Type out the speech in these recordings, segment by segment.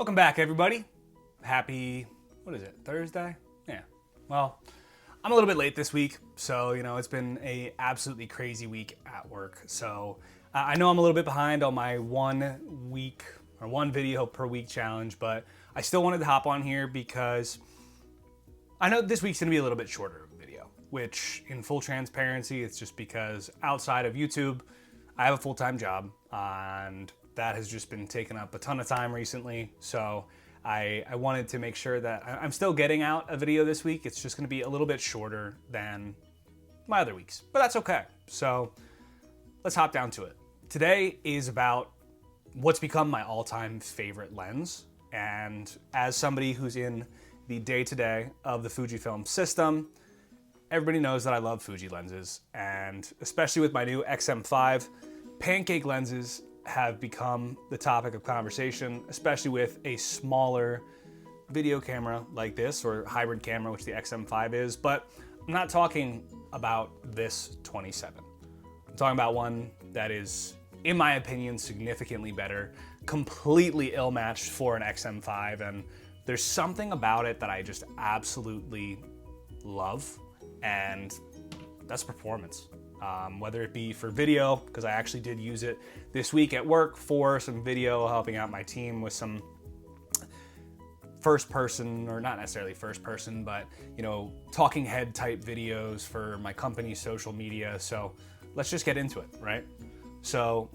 Welcome back, everybody. Happy, what is it, Thursday? Yeah. Well, I'm a little bit late this week, so, it's been a absolutely crazy week at work. So I know I'm a little bit behind on my 1 week or 1 video per week challenge, but I still wanted to hop on here because I know this week's gonna be a little bit shorter of a video, which in full transparency, it's just because outside of YouTube, I have a full-time job and that has just been taking up a ton of time recently. So I wanted to make sure that I'm still getting out a video this week. It's just gonna be a little bit shorter than my other weeks, but that's okay. So let's hop down to it. Today is about what's become my all-time favorite lens. And as somebody who's in the day-to-day of the Fujifilm system, everybody knows that I love Fuji lenses. And especially with my new XM5, pancake lenses have become the topic of conversation, especially with a smaller video camera like this, or hybrid camera, which the XM5 is. But I'm not talking about this 27. I'm talking about one that is, in my opinion, significantly better, completely ill-matched for an XM5, and there's something about it that I just absolutely love, and that's performance. Whether it be for video, because I actually did use it this week at work for some video, helping out my team with some first person, or not necessarily first person, but talking head type videos for my company's social media. So let's just get into it, right? So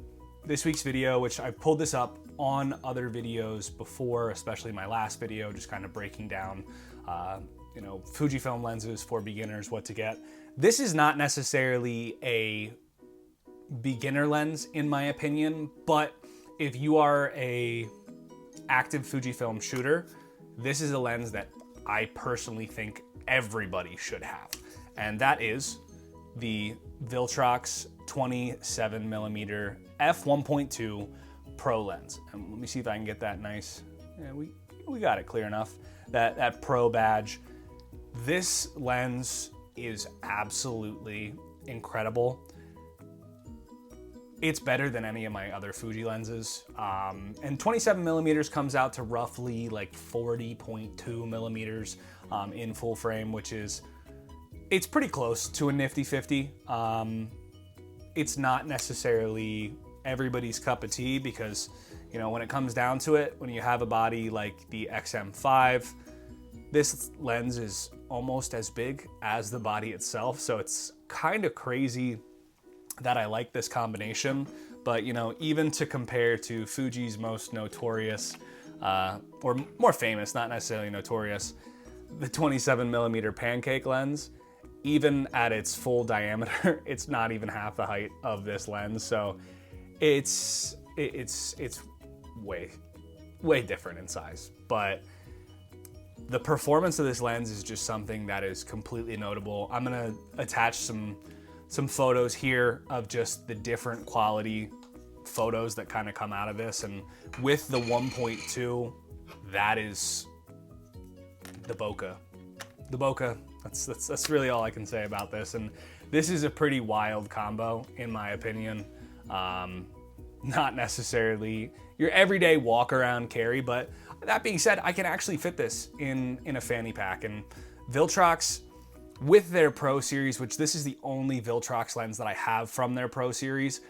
this week's video, which I pulled this up on other videos before, especially my last video, just kind of breaking down Fujifilm lenses for beginners, what to get. This is not necessarily a beginner lens in my opinion, but if you are a active Fujifilm shooter, this is a lens that I personally think everybody should have. And that is the Viltrox 27mm f1.2 Pro lens. And let me see if I can get that nice. Yeah, we got it clear enough. That Pro badge. This lens is absolutely incredible. It's better than any of my other Fuji lenses. And 27mm comes out to roughly like 40.2 millimeters in full frame, which is, it's pretty close to a nifty 50. It's not necessarily everybody's cup of tea because, when it comes down to it, when you have a body like the XM5, this lens is almost as big as the body itself. So it's kind of crazy that I like this combination. But, even to compare to Fuji's most notorious, or more famous, not necessarily notorious, the 27mm pancake lens, even at its full diameter, it's not even half the height of this lens. So it's way different in size. But the performance of this lens is just something that is completely notable. I'm gonna attach some photos here of just the different quality photos that kind of come out of this. And with the 1.2, that is the bokeh. The bokeh, that's really all I can say about this. And this is a pretty wild combo, in my opinion. Not necessarily your everyday walk around carry, but that being said, I can actually fit this in a fanny pack. And Viltrox, with their Pro series, which this is the only Viltrox lens that I have from their Pro series,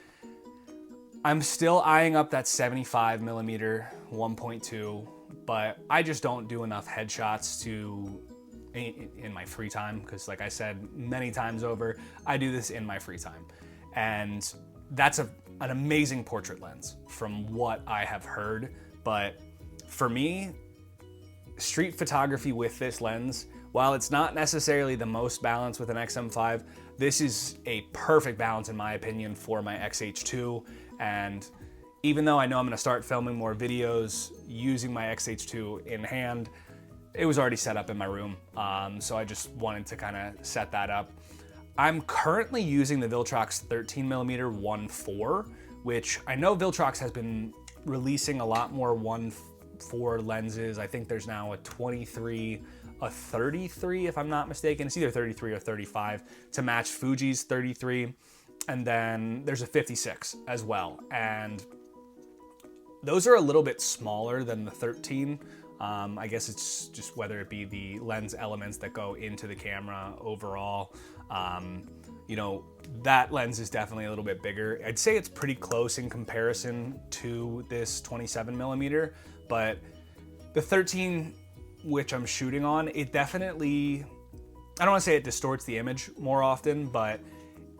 I'm still eyeing up that 75mm 1.2, but I just don't do enough headshots in my free time, because like I said many times over, I do this in my free time. And that's an amazing portrait lens from what I have heard. But for me, street photography with this lens, while it's not necessarily the most balanced with an XM5, this is a perfect balance in my opinion for my XH2. And even though I know I'm gonna start filming more videos using my XH2 in hand, it was already set up in my room. So I just wanted to kind of set that up. I'm currently using the Viltrox 13mm 1.4, which I know Viltrox has been releasing a lot more 1.4 lenses. I think there's now a 23, a 33, if I'm not mistaken. It's either 33 or 35 to match Fuji's 33. And then there's a 56 as well. And Those are a little bit smaller than the 13. I guess it's just whether it be the lens elements that go into the camera overall. You know, that lens is definitely a little bit bigger. I'd say it's pretty close in comparison to this 27mm, but the 13, which I'm shooting on, it definitely, I don't want to say it distorts the image more often, but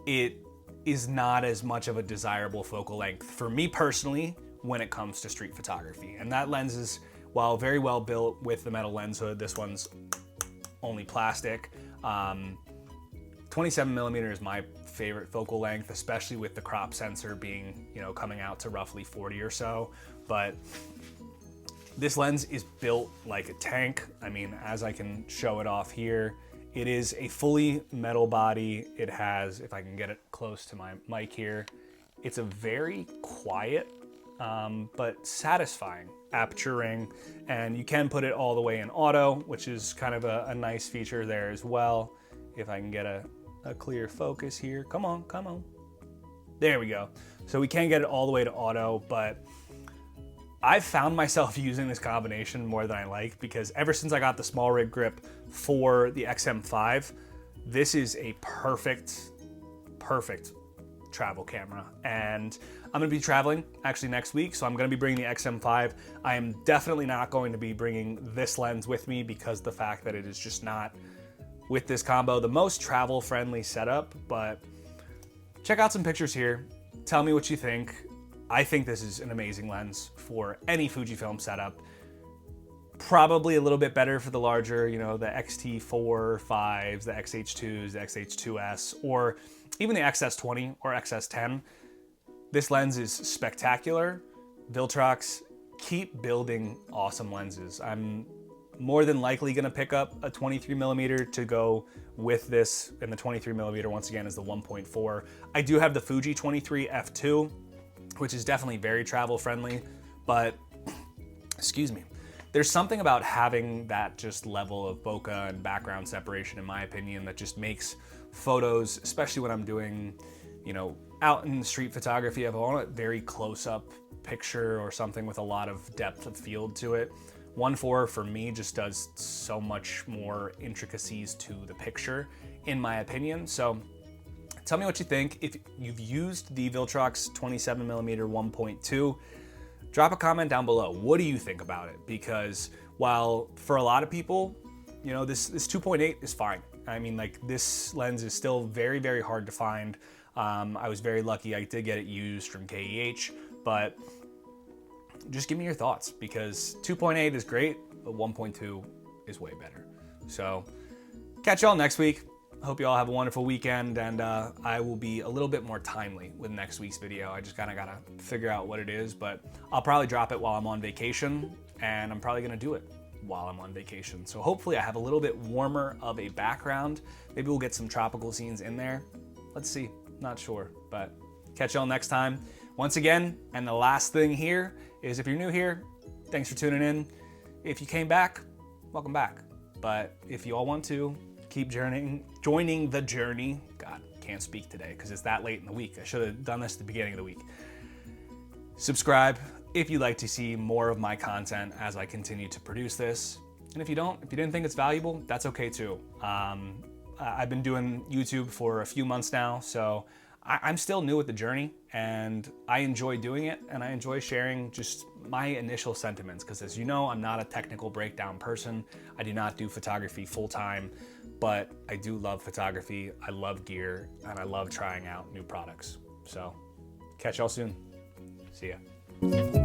it is not as much of a desirable focal length for me personally when it comes to street photography. And that lens is, while very well built with the metal lens hood, this one's only plastic. 27mm is my favorite focal length, especially with the crop sensor being, you know, coming out to roughly 40 or so. But this lens is built like a tank. I mean, as I can show it off here, it is a fully metal body. It has, if I can get it close to my mic here, it's a very quiet, but satisfying aperture ring. And you can put it all the way in auto, which is kind of a nice feature there as well. If I can get a clear focus here. Come on, come on. There we go. So we can get it all the way to auto, but I've found myself using this combination more than I like, because ever since I got the small rig grip for the XM5, this is a perfect travel camera. And I'm gonna be traveling actually next week, so I'm gonna be bringing the XM5. I am definitely not going to be bringing this lens with me, because the fact that it is just not, with this combo, the most travel friendly setup. But check out some pictures here. Tell me what you think. I think this is an amazing lens for any Fujifilm setup. Probably a little bit better for the larger, you know, the XT4, 5s, the XH2s, the XH2S, or even the XS20 or XS10. This lens is spectacular. Viltrox, keep building awesome lenses. I'm more than likely gonna pick up a 23mm to go with this, and the 23mm once again is the 1.4. I do have the Fuji 23 f2, which is definitely very travel friendly, but excuse me, there's something about having that just level of bokeh and background separation, in my opinion, that just makes photos, especially when I'm doing, you know, out in street photography, if I want a very close-up picture or something with a lot of depth of field to it, 1.4 for me just does so much more intricacies to the picture, in my opinion. So tell me what you think. If you've used the Viltrox 27mm 1.2, drop a comment down below. What do you think about it? Because while for a lot of people, you know, this 2.8 is fine. I mean, like, this lens is still very, very hard to find. I was very lucky I did get it used from KEH, but just give me your thoughts, because 2.8 is great, but 1.2 is way better. So catch y'all next week. Hope you all have a wonderful weekend, and I will be a little bit more timely with next week's video. I just kind of gotta figure out what it is, but I'll probably drop it while I'm on vacation, and I'm probably gonna do it while I'm on vacation. So hopefully I have a little bit warmer of a background. Maybe we'll get some tropical scenes in there. Let's see, not sure, but catch y'all next time. Once again, and the last thing here is, if you're new here, thanks for tuning in. If you came back, welcome back. But if you all want to, keep joining the journey. God, can't speak today because it's that late in the week. I should have done this at the beginning of the week. Subscribe if you'd like to see more of my content as I continue to produce this. And if you didn't think it's valuable, that's okay too. I've been doing YouTube for a few months now, so I'm still new with the journey, and I enjoy doing it, and I enjoy sharing just my initial sentiments, because as you know, I'm not a technical breakdown person. I do not do photography full-time, but I do love photography. I love gear, and I love trying out new products. So catch y'all soon. See ya.